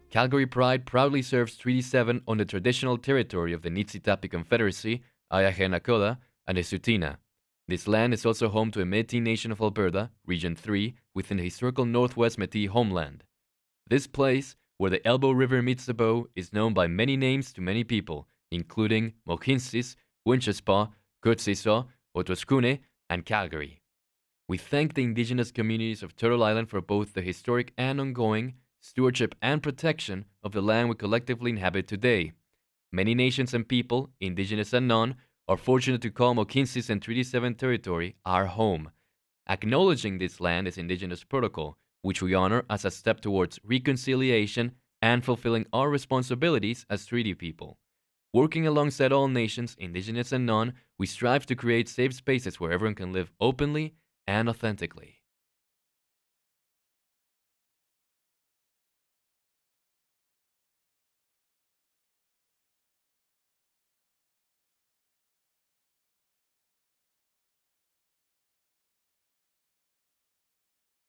Calgary Pride proudly serves Treaty 7 on the traditional territory of the Niitsitapi Confederacy, Ayahe Nakoda, and Esutina. This land is also home to a Métis Nation of Alberta, Region 3, within the historical Northwest Métis homeland. This place, where the Elbow River meets the Bow, is known by many names to many people, including Mohkinstsis, Winchespa, Kurtsisaw, Otwaskune, and Calgary. We thank the indigenous communities of Turtle Island for both the historic and ongoing stewardship and protection of the land we collectively inhabit today. Many nations and people, indigenous and non, are fortunate to call Mohkinstsis and Treaty 7 territory our home. Acknowledging this land is Indigenous protocol, which we honor as a step towards reconciliation and fulfilling our responsibilities as treaty people. Working alongside all nations, Indigenous and non, we strive to create safe spaces where everyone can live openly and authentically.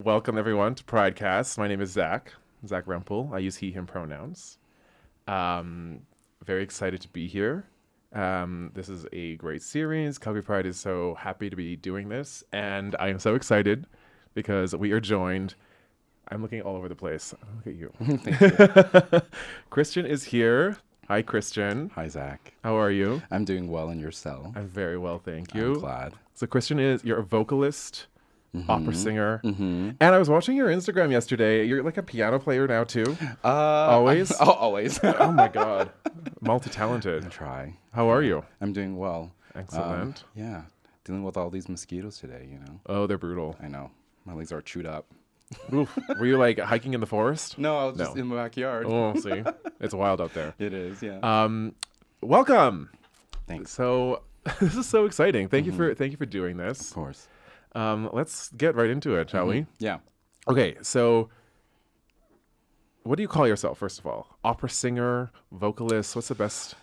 Welcome everyone to Pridecast. My name is Zac Remple. I use he, him pronouns. Very excited to be here. This is a great series. Calgary Pride is so happy to be doing this, and I am so excited because we are joined. I'm looking all over the place. Look at you. Thank you. Kristian is here. Hi, Kristian. Hi, Zac. How are you? I'm doing well, and yourself? I'm very well, thank you. I'm glad. So Kristian, you're a vocalist, opera singer, Mm-hmm. and I was watching your Instagram yesterday. You're like a piano player now too. Always? Always. Oh my God, multi-talented. I try. How are you? I'm doing well. Excellent. Yeah, dealing with all these mosquitoes today, Oh, they're brutal. I know. My legs are chewed up. Oof. Were you like hiking in the forest? No, I was just in my backyard. Oh, see, it's wild out there. It is, yeah. Welcome. Thanks. So this is so exciting. Thank you for doing this. Of course. Let's get right into it, shall we? Yeah. Okay, so what do you call yourself, first of all? Opera singer, vocalist? What's the best?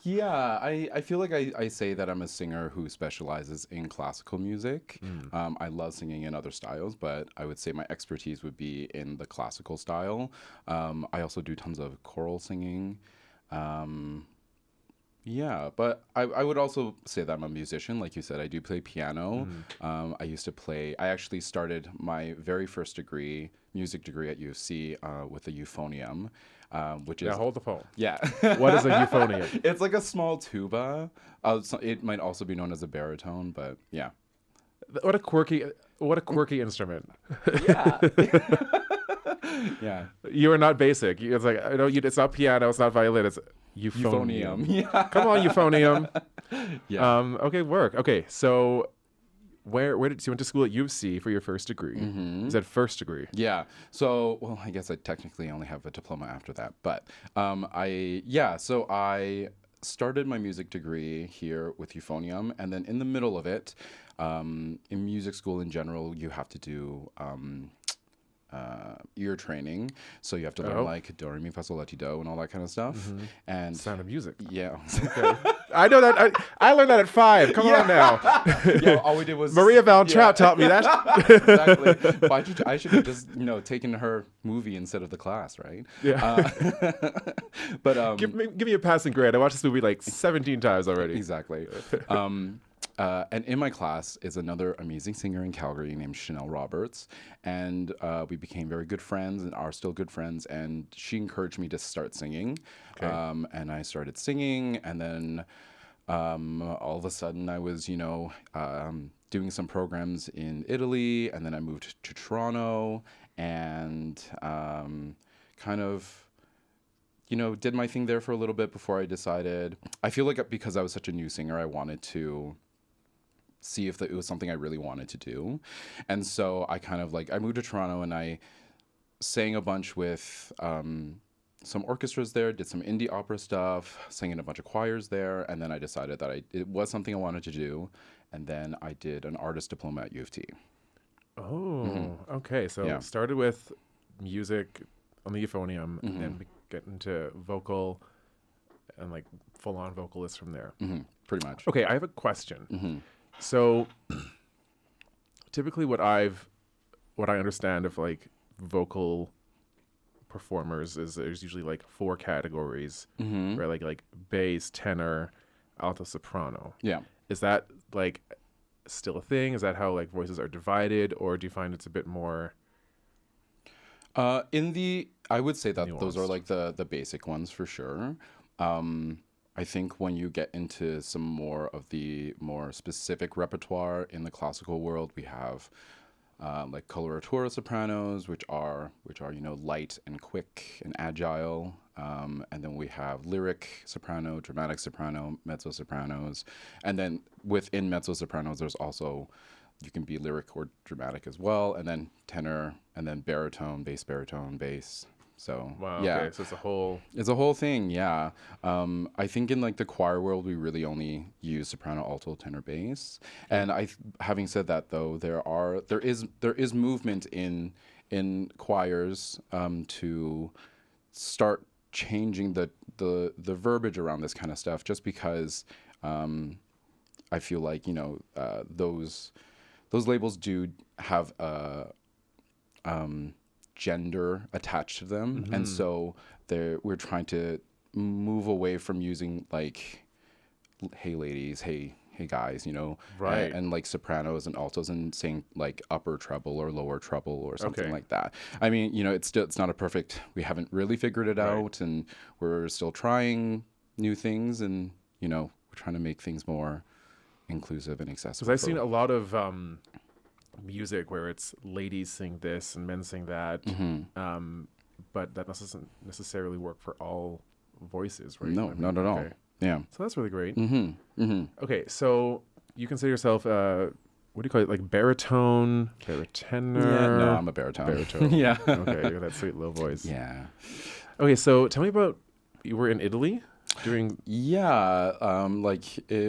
Yeah, I feel like I say that I'm a singer who specializes in classical music. I love singing in other styles, but I would say my expertise would be in the classical style. I also do tons of choral singing. Yeah, but I would also say that I'm a musician. Like you said, I do play piano. I actually started my very first music degree at U of C with a euphonium, which is... Yeah, hold the phone. Yeah. What is a euphonium? It's like a small tuba. It might also be known as a baritone, but yeah. What a quirky instrument. Yeah. Yeah. You are not basic. It's like, I know it's not piano, it's not violin, it's euphonium. Yeah. Come on, euphonium. Yeah. Okay, work. Okay, so where did you went to school at U of C for your first degree? Is that first degree? Yeah. So, well, I guess I technically only have a diploma after that, but so I started my music degree here with euphonium, and then in the middle of it, in music school in general, you have to do ear training, so you have to learn like do re mi fa sol la ti do and all that kind of stuff. And Sound of Music. yeah. Okay. I know that. I learned that at 5. Come on now. Yeah, all we did was Maria Valtrap taught me that. Exactly. But I should have just taken her movie instead of the class, right? Yeah. But Give me a passing grade. I watched this movie like 17 times already. exactly. And in my class is another amazing singer in Calgary named Chanel Roberts. And we became very good friends and are still good friends. And she encouraged me to start singing. Okay. And I started singing. And then all of a sudden I was, doing some programs in Italy. And then I moved to Toronto and kind of did my thing there for a little bit before I decided. I feel like because I was such a new singer, I wanted to see if it was something I really wanted to do. And so I kind of I moved to Toronto and I sang a bunch with some orchestras there, did some indie opera stuff, sang in a bunch of choirs there. And then I decided that it was something I wanted to do. And then I did an artist diploma at U of T. Oh, okay. So started with music on the euphonium and then get into vocal and like full-on vocalist from there. Pretty much. Okay, I have a question. So typically what I understand of like vocal performers is there's usually like 4 categories, Mm-hmm. right? Like bass, tenor, alto, soprano. Yeah. Is that like still a thing? Is that how like voices are divided, or do you find it's a bit more? I would say that those are Nuanced. like the basic ones for sure. I think when you get into some more of the more specific repertoire in the classical world, we have like coloratura sopranos, which are light and quick and agile, and then we have lyric soprano, dramatic soprano, mezzo sopranos, and then within mezzo sopranos, there's also you can be lyric or dramatic as well, and then tenor, and then baritone, bass. So Wow. yeah, Okay. So it's a whole. it's a whole thing, yeah. I think in like the choir world, we really only use soprano, alto, tenor, bass. And having said that, though, there is movement in choirs to start changing the verbiage around this kind of stuff, just because I feel like those labels do have gender attached to them, and so we're trying to move away from using like hey ladies, hey guys, Right. and like sopranos and altos, and saying like upper treble or lower treble or something Okay. like that. I mean, it's not a perfect, we haven't really figured it Right. out, and we're still trying new things, and we're trying to make things more inclusive and accessible. Because I've seen a lot of music where it's ladies sing this and men sing that, but that doesn't necessarily work for all voices, right? No, I mean, not at all. okay. Yeah. So that's really great. Mm-hmm. Okay, so you consider yourself, what do you call it, like baritone, tenor? Yeah, no, I'm a baritone. Baritone. Yeah. Okay, you got that sweet low voice. Yeah. Okay, so tell me about, you were in Italy doing. Yeah,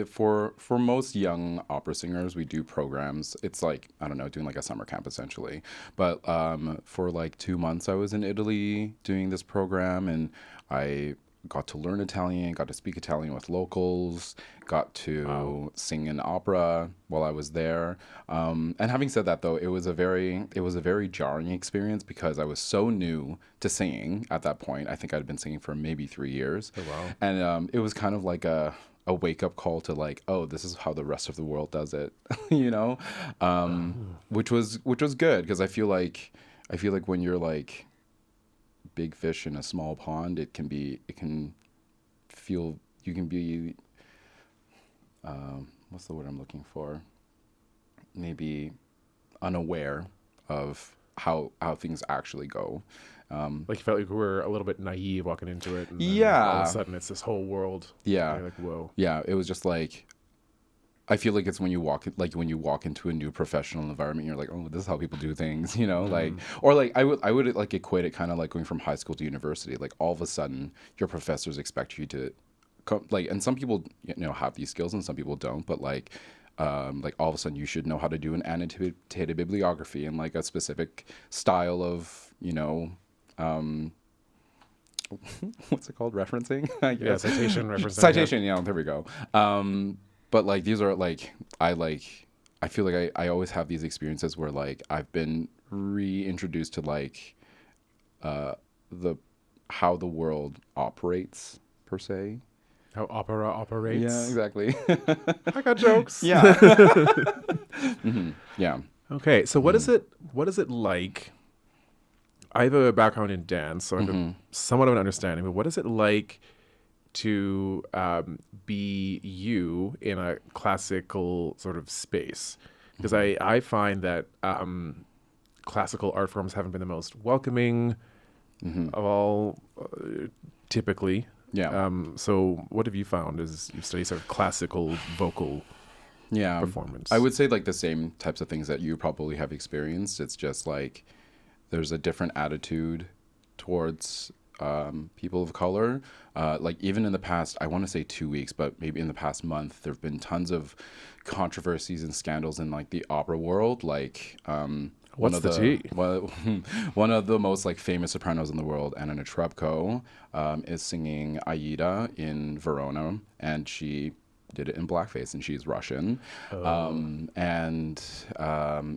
for most young opera singers, we do programs. It's like, I don't know, doing like a summer camp essentially. But for like 2 months, I was in Italy doing this program, and I got to learn Italian, got to speak Italian with locals, got to sing in opera while I was there. And having said that, though, it was a very jarring experience, because I was so new to singing at that point. I think I'd been singing for maybe 3 years. Oh, wow. And it was kind of like a wake up call to like, oh, this is how the rest of the world does it, which was good, because I feel like when you're like big fish in a small pond, you can be what's the word I'm looking for? Maybe unaware of how things actually go. Like you felt like you were a little bit naive walking into it, and then Yeah. all of a sudden it's this whole world. Yeah. And you're like, whoa. Yeah, it was just like, I feel like it's when you walk into a new professional environment, you're like, oh, this is how people do things, like, or like I would like equate it kind of like going from high school to university. Like all of a sudden, your professors expect you to come, like, and some people have these skills and some people don't, but like all of a sudden you should know how to do an annotated bibliography and like a specific style of what's it called, referencing? I Yeah, guess. citation, referencing. Citation, there we go. But like these are like I feel like I always have these experiences where like I've been reintroduced to like how the world operates per se. How opera operates. Yeah, exactly. I got jokes. Yeah. Yeah. Okay, so what is it like? I have a background in dance, so I have somewhat of an understanding, but what is it like to be you in a classical sort of space? Because I find that classical art forms haven't been the most welcoming of all, typically. Yeah. So what have you found as you study sort of classical vocal performance? I would say like the same types of things that you probably have experienced. It's just like there's a different attitude towards people of color. Like even in the past, I want to say 2 weeks, but maybe in the past month, there have been tons of controversies and scandals in like the opera world. Like What's the tea? One of the most like famous sopranos in the world, Anna Netrebko, is singing Aida in Verona, and she did it in blackface, and she's Russian. And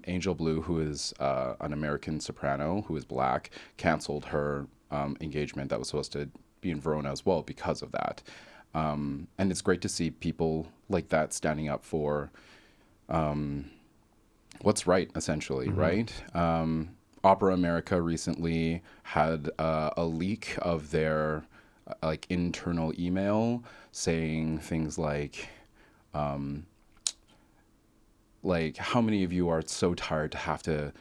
Angel Blue, who is an American soprano who is black, canceled her engagement that was supposed to be in Verona as well because of that. And it's great to see people like that standing up for what's right, essentially, right? Opera America recently had a leak of their like internal email saying things like how many of you are so tired to have to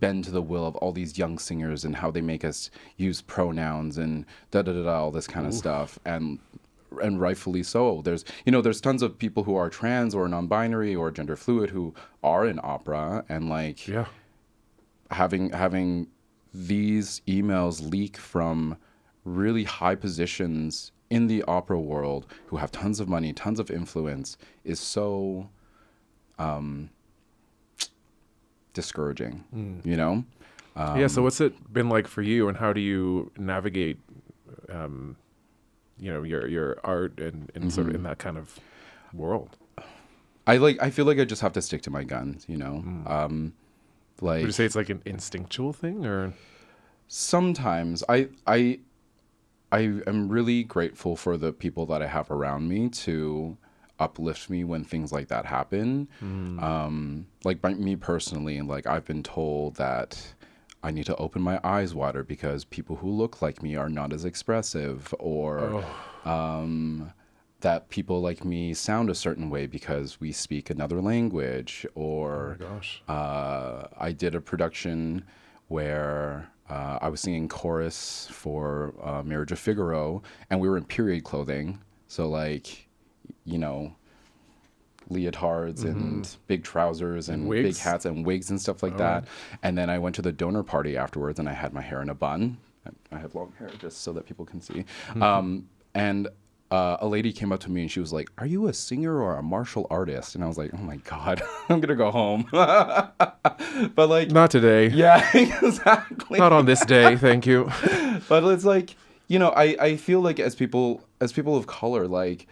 bend to the will of all these young singers and how they make us use pronouns and all this kind of stuff, and rightfully so. There's tons of people who are trans or non-binary or gender fluid who are in opera, and like having these emails leak from really high positions in the opera world who have tons of money, tons of influence is so discouraging, So what's it been like for you, and how do you navigate your art and sort of in that kind of world? I feel like I just have to stick to my guns, Would you say it's like an instinctual thing, or sometimes I am really grateful for the people that I have around me to uplift me when things like that happen. Like by me personally, like I've been told that I need to open my eyes wider because people who look like me are not as expressive, or that people like me sound a certain way because we speak another language, or oh my gosh. I did a production where I was singing chorus for Marriage of Figaro, and we were in period clothing, so like, leotards and big trousers and big hats and wigs and stuff like that. And then I went to the donor party afterwards, and I had my hair in a bun. I have long hair just so that people can see. And a lady came up to me and she was like, "Are you a singer or a martial artist?" And I was like, "Oh my God, I'm going to go home." But like, not today. Yeah, exactly. Not on this day. Thank you. But it's like, I feel like as people of color, like,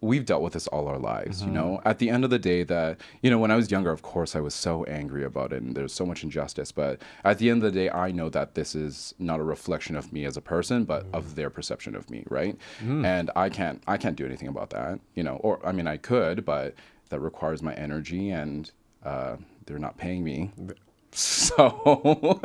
we've dealt with this all our lives, At the end of the day that, when I was younger, of course, I was so angry about it and there's so much injustice. But at the end of the day, I know that this is not a reflection of me as a person, but of their perception of me, right? And I can't do anything about that, or, I mean, I could, but that requires my energy, and they're not paying me. So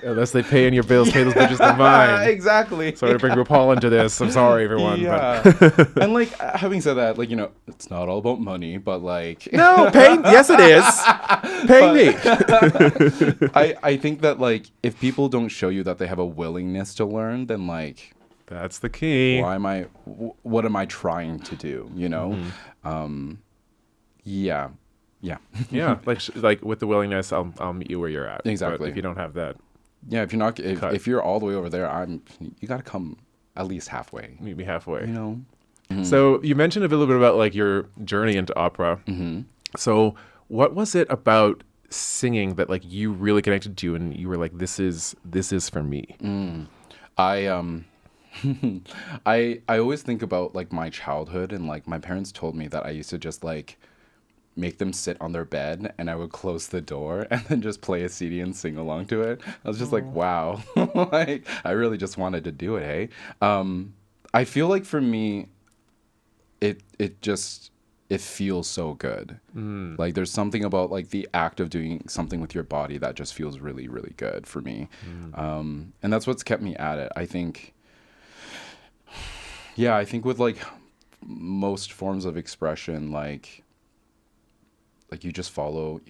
unless they pay in your bills, pay those bitches than mine. Exactly. Sorry to bring RuPaul into this. I'm sorry, everyone. Yeah. But And like, having said that, like, it's not all about money, but like, no, pay. Yes, it is. Pay me. I think that like, if people don't show you that they have a willingness to learn, then like, that's the key. What am I trying to do? Yeah. Yeah, like with the willingness, I'll meet you where you're at. Exactly. But if you don't have that, yeah, if you're all the way over there, you got to come at least halfway. meet me halfway. Mm-hmm. So you mentioned a little bit about like your journey into opera. So what was it about singing that like you really connected to, and you were like, this is for me? I I always think about like my childhood, and like my parents told me that I used to just like make them sit on their bed, and I would close the door and then just play a CD and sing along to it. I was just like, wow, like I really just wanted to do it. Hey, I feel like for me, it feels so good. Like there's something about like the act of doing something with your body that just feels really, really good for me. And that's what's kept me at it. I think with like most forms of expression, like you just follow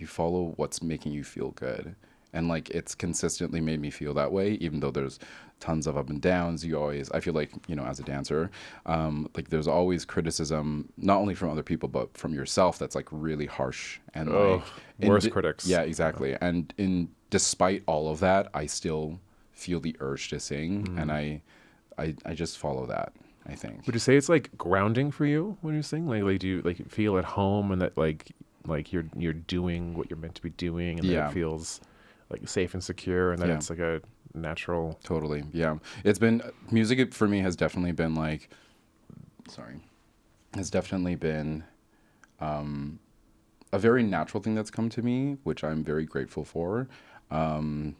what's making you feel good. And like it's consistently made me feel that way, even though there's tons of up and downs. I feel like, as a dancer, like there's always criticism, not only from other people, but from yourself, that's like really harsh and worst critics. Yeah, exactly. And despite all of that, I still feel the urge to sing, and I just follow that, I think. Would you say it's like grounding for you when you sing? Like do you like feel at home, and that like you're doing what you're meant to be doing, and that it feels like safe and secure, and that it's like a natural. Totally. Yeah. It's been, music for me has definitely been like, a very natural thing that's come to me, which I'm very grateful for. And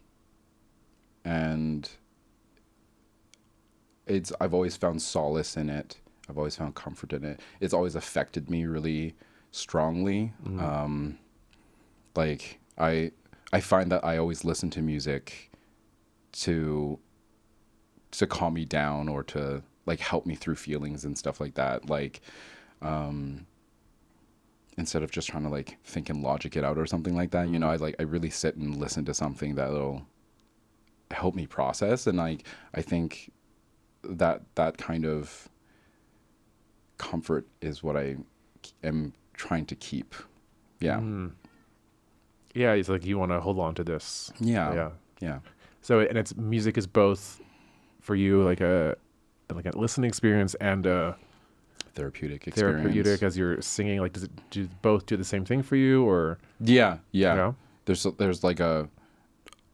I've always found solace in it. I've always found comfort in it. It's always affected me really strongly. Like I find that I always listen to music to calm me down or to like help me through feelings and stuff like that. Like instead of just trying to like think and logic it out or something like that, you know, I really sit and listen to something that'll help me process. And I think that kind of comfort is what I am trying to keep. Yeah. Yeah, it's like you want to hold on to this. Yeah. So, and it's music is both for you like a listening experience and a therapeutic experience. Therapeutic as you're singing. Like, does it do both do the same thing for you, or? Yeah. You know? There's like a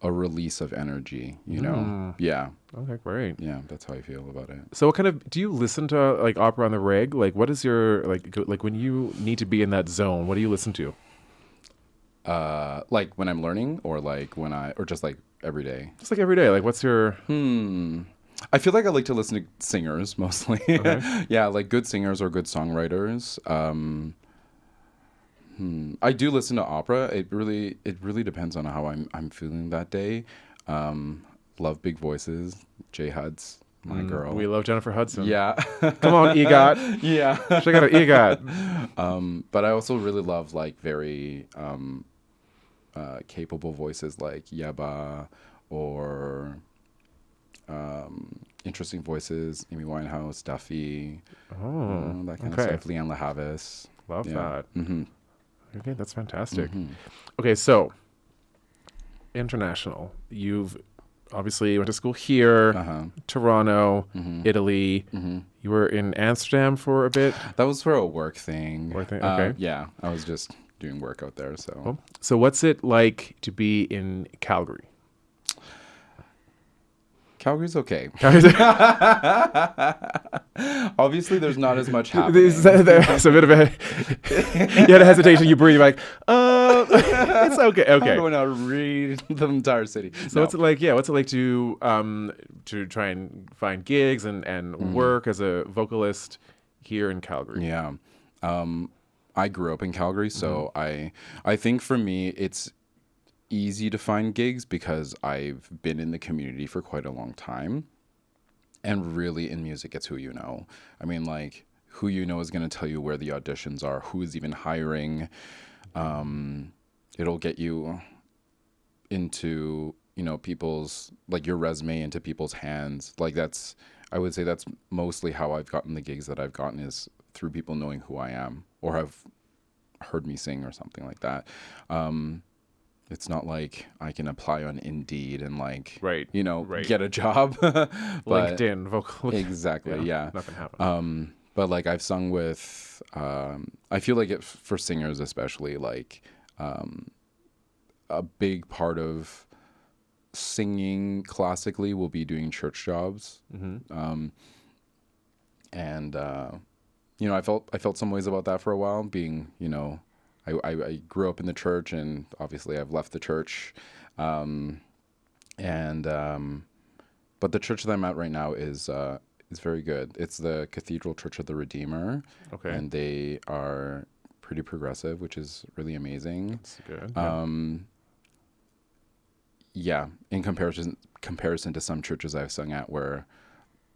release of energy, you know. Yeah. Okay, great. Yeah, that's how I feel about it. So, what kind of do you listen to like opera on the reg? Like, what is your like when you need to be in that zone? What do you listen to? Like when I'm learning, or like or just like every day. Just like every day. Like, what's your? I feel like I like to listen to singers mostly. Okay. Yeah, like good singers or good songwriters. I do listen to opera. It really depends on how I'm feeling that day. Love big voices. J Huds, my girl. We love Jennifer Hudson. Yeah. Come on, EGOT. Yeah. Check out EGOT. But I also really love like very capable voices like Yeba, or interesting voices, Amy Winehouse, Duffy, that kind of stuff. Leanne LaHavis. Love that. Okay, that's fantastic. Mm-hmm. Okay, so international. You've obviously went to school here, Toronto, Italy. You were in Amsterdam for a bit. That was for a work thing. Okay. Yeah, I was just doing work out there. So, So what's it like to be in Calgary? Calgary's okay. Obviously, there's not as much happening. There's a bit of a you had a hesitation. You breathe. You're like, it's okay. Okay. I'm going to read the entire city. So what's it like? Yeah, what's it like to try and find gigs and work as a vocalist here in Calgary? Yeah, I grew up in Calgary, so I think for me it's easy to find gigs because I've been in the community for quite a long time. And really in music, it's who you know. I mean, like, who you know is going to tell you where the auditions are, who is even hiring. It'll get you into, you know, people's, like, your resume into people's hands. Like, I would say that's mostly how I've gotten the gigs that I've gotten, is through people knowing who I am or have heard me sing or something like that. It's not like I can apply on Indeed and get a job. But LinkedIn, vocal. Exactly, yeah. Not gonna happen. But like I've sung with, I feel like for singers especially, like a big part of singing classically will be doing church jobs. And you know, I felt some ways about that for a while, being, you know, I grew up in the church, and obviously I've left the church, but the church that I'm at right now is very good. It's the Cathedral Church of the Redeemer, and they are pretty progressive, which is really amazing. That's good. Yeah, in comparison to some churches I've sung at where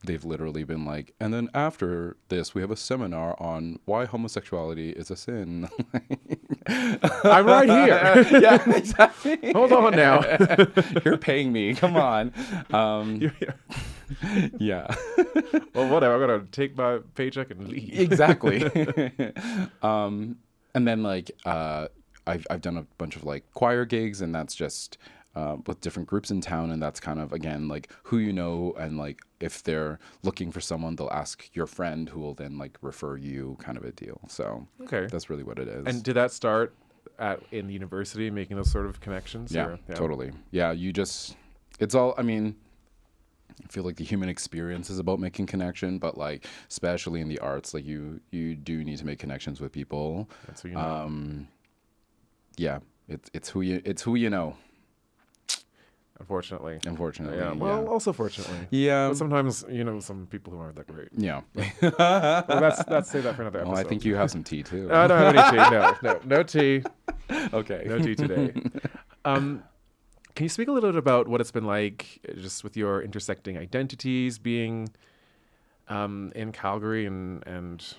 they've literally been like, and then after this, we have a seminar on why homosexuality is a sin. I'm right here. Yeah, exactly. Hold on now. You're paying me. Come on. Yeah. Well, whatever. I'm going to take my paycheck and leave. Exactly. And then, like, I've done a bunch of, like, choir gigs, and that's just with different groups in town, and that's kind of, again, like, who you know, and like if they're looking for someone, they'll ask your friend, who will then like refer you, kind of a deal. So that's really what it is. And did that start in university, making those sort of connections? Yeah, totally. Yeah, it's all, I mean, I feel like the human experience is about making connection, but like especially in the arts, like you do need to make connections with people. That's who you know. Yeah, it's who you know. Unfortunately. Unfortunately. Yeah. Well, also fortunately. Yeah. But sometimes, some people who aren't that great. Yeah. Well, let's say that for another episode. Well, I think you have some tea too. I don't have any tea. No tea. Okay. No tea today. Can you speak a little bit about what it's been like just with your intersecting identities being in Calgary and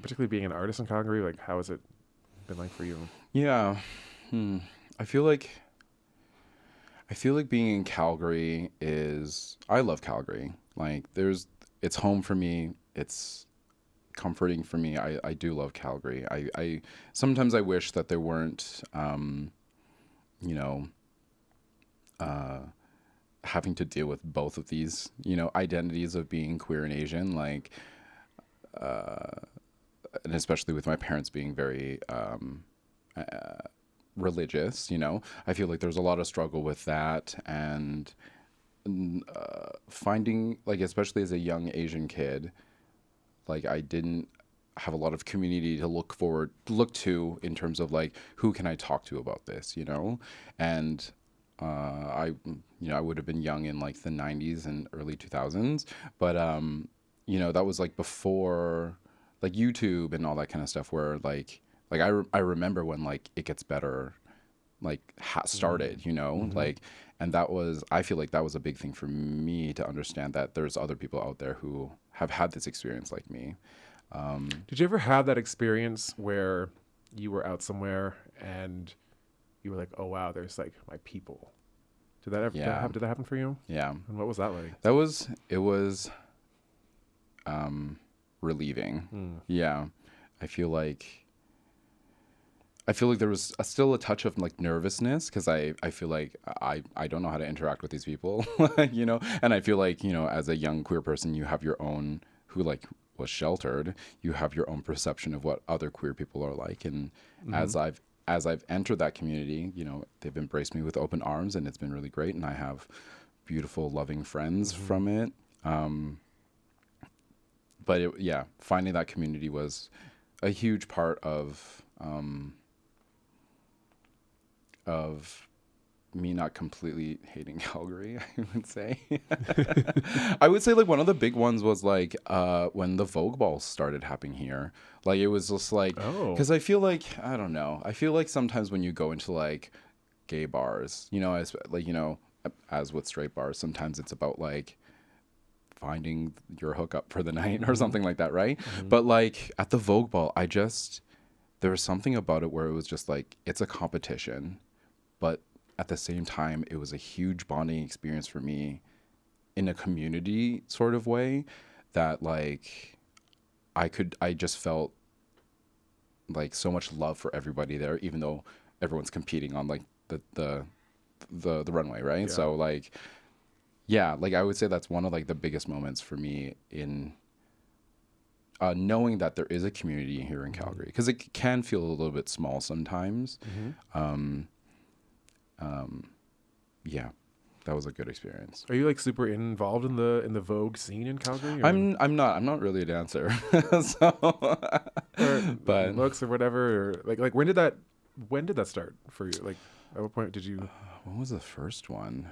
particularly being an artist in Calgary? Like, how has it been like for you? Yeah. I feel like being in Calgary I love Calgary. Like it's home for me. It's comforting for me. I do love Calgary. I sometimes I wish that there weren't, having to deal with both of these, identities of being queer and Asian, like, and especially with my parents being very religious, I feel like there's a lot of struggle with that, and finding, like, especially as a young Asian kid, like, I didn't have a lot of community to look to in terms of, like, who can I talk to about this, and I would have been young in, like, the 90s and early 2000s, but that was, like, before, like, YouTube and all that kind of stuff, where like I remember when, like, It Gets Better, like, started, like, and I feel like that was a big thing for me to understand that there's other people out there who have had this experience like me. Did you ever have that experience where you were out somewhere and you were like, oh wow, there's, like, my people? Did that happen for you? Yeah. And what was that like? It was relieving. Yeah. I feel like there was still a touch of, like, nervousness, because I feel like I don't know how to interact with these people, and I feel like, as a young queer person, you have your own, who, like, was sheltered, you have your own perception of what other queer people are like, and as I've entered that community, they've embraced me with open arms, and it's been really great, and I have beautiful, loving friends from it. But finding that community was a huge part of me not completely hating Calgary, I would say. I would say, like, one of the big ones was, like, when the Vogue Ball started happening here. Like, it was just like, because I feel like, I don't know, I feel like sometimes when you go into, like, gay bars, as, like, as with straight bars, sometimes it's about, like, finding your hookup for the night or something like that, right? But, like, at the Vogue Ball, there was something about it where it was just like, it's a competition, but at the same time, it was a huge bonding experience for me in a community sort of way that, like, I just felt, like, so much love for everybody there, even though everyone's competing on, like, the runway, right? Yeah. So, like, yeah, like, I would say that's one of, like, the biggest moments for me in knowing that there is a community here in Calgary, because it can feel a little bit small sometimes. Yeah, that was a good experience. Are you, like, super involved in the Vogue scene in Calgary? Or? I'm not really a dancer. So, but looks or whatever, or like when did that start for you? Like, at what point did you? When was the first one?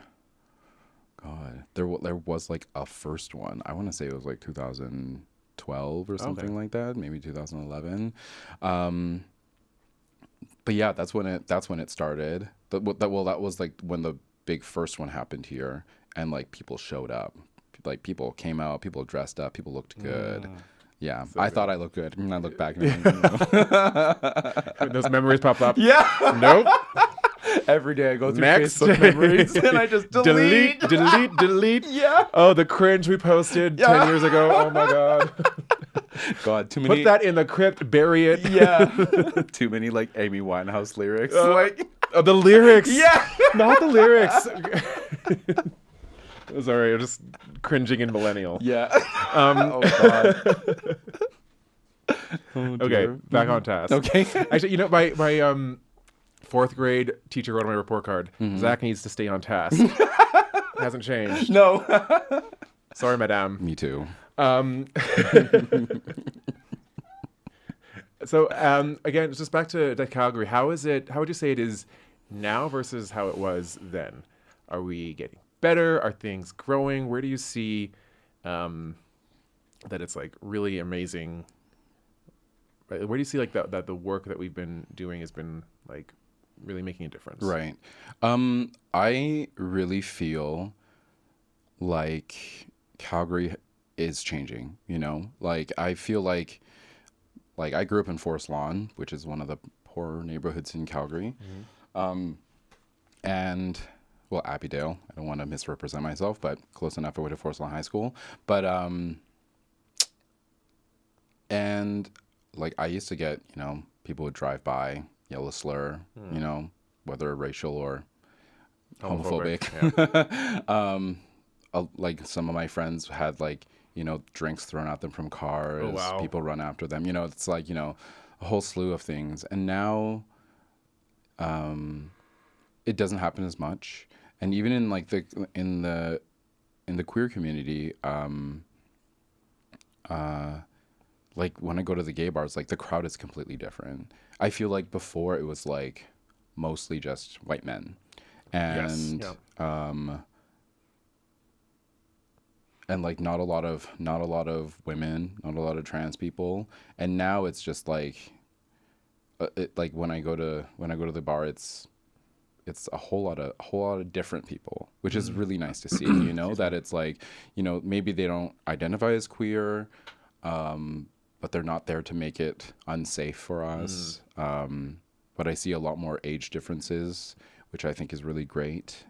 God, there was, like, a first one. I want to say it was, like, 2012 or something like that, maybe 2011. But yeah, that's when it started. That was, like, when the big first one happened here, and, like, people showed up, like, people came out, people dressed up, people looked good. Yeah, so I thought I looked good, and I look back and when those memories pop up. Yeah, nope. Every day I go through Facebook memories and I just delete. Yeah. Oh, the cringe we posted 10 years ago. Oh my God. God, too many. Put that in the crypt, bury it. Yeah. Too many, like, Amy Winehouse lyrics. The lyrics. Yeah. Not the lyrics. Sorry, I'm just cringing in millennial. Yeah. Oh God. Okay, back on task. Okay. Actually, my fourth grade teacher wrote on my report card, Zac needs to stay on task. Hasn't changed. No. Sorry, madame. Me too. So, again, just back to Calgary. How would you say it is now versus how it was then? Are we getting better? Are things growing? Where do you see that it's like really amazing? Where do you see like that the work that we've been doing has been like really making a difference? Right. I really feel like Calgary is changing, you know? Like I feel like I grew up in Forest Lawn, which is one of the poorer neighborhoods in Calgary. And well, Abbeydale. I don't want to misrepresent myself, but close enough. I went to Forest Lawn High School. But and like I used to get, you know, people would drive by, yell a slur, you know, whether racial or homophobic. Like some of my friends had like, you know, drinks thrown at them from cars. Oh, wow. People run after them. You know, it's like, you know, a whole slew of things. And now it doesn't happen as much. And even in like in the queer community, like when I go to the gay bars, like the crowd is completely different. I feel like before it was like mostly just white men, and and like not a lot of women, not a lot of trans people. And now it's just like like when I go to the bar, it's a whole lot of different people, which is really nice to see. You know, that it's like, you know, maybe they don't identify as queer, but they're not there to make it unsafe for us. But I see a lot more age differences, which I think is really great.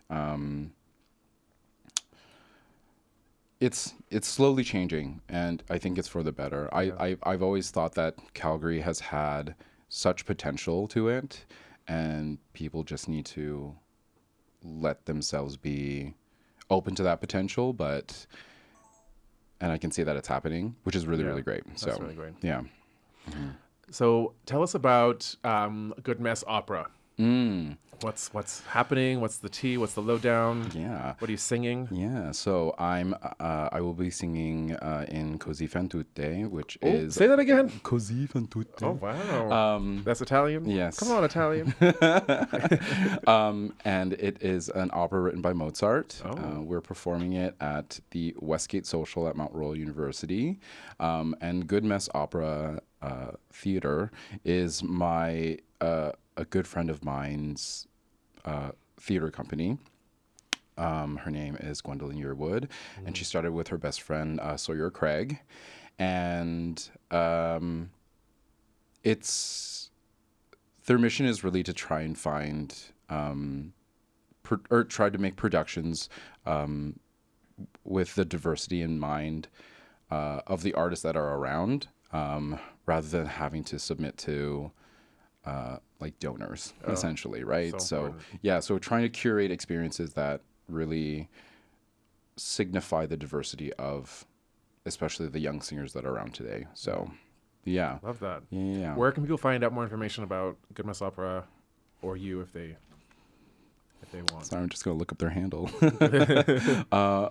It's slowly changing, and I think it's for the better. I've always thought that Calgary has had such potential to it, and people just need to let themselves be open to that potential. And I can see that it's happening, which is really, really great. That's so really great. Yeah. So tell us about Good Mess Opera. What's happening? What's the tea? What's the lowdown? Yeah. What are you singing? Yeah. So I will be singing in Così fan tutte, which Oh, is say that again. Così fan tutte. Oh wow. That's Italian? Yes. Come on, Italian. And it is an opera written by Mozart. Oh. We're performing it at the Westgate Social at Mount Royal University. And Good Mess Opera Theater is a good friend of mine's theater company. Her name is Gwendolyn Yearwood, and she started with her best friend Sawyer Craig, and their mission is really to try and find or try to make productions with the diversity in mind of the artists that are around, rather than having to submit to like donors, essentially, right? So trying to curate experiences that really signify the diversity of especially the young singers that are around today. So yeah. Love that. Yeah. Where can people find out more information about Good Mess Opera or you if they want? Sorry, I'm just going to look up their handle.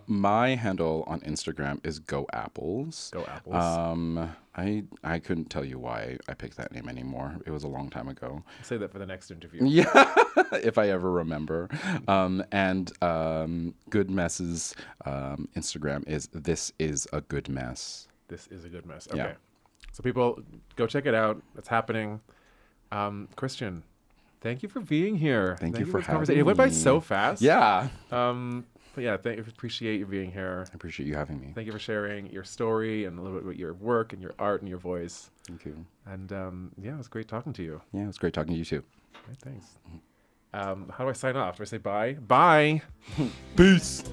My handle on Instagram is Go Apples. Go Apples. I couldn't tell you why I picked that name anymore. It was a long time ago. I'll say that for the next interview. Yeah, if I ever remember. And Good Mess's Instagram is This Is a Good Mess. This is a good mess. Okay. Yeah. So people, go check it out. It's happening. Kristian, thank you for being here. Thank you for this having conversation. It went by me. so fast. Yeah. But yeah, appreciate you being here. I appreciate you having me. Thank you for sharing your story and a little bit about your work and your art and your voice. Thank you. And yeah, it was great talking to you. Yeah, it was great talking to you too. Right, thanks. How do I sign off? Do I say bye? Bye. Peace.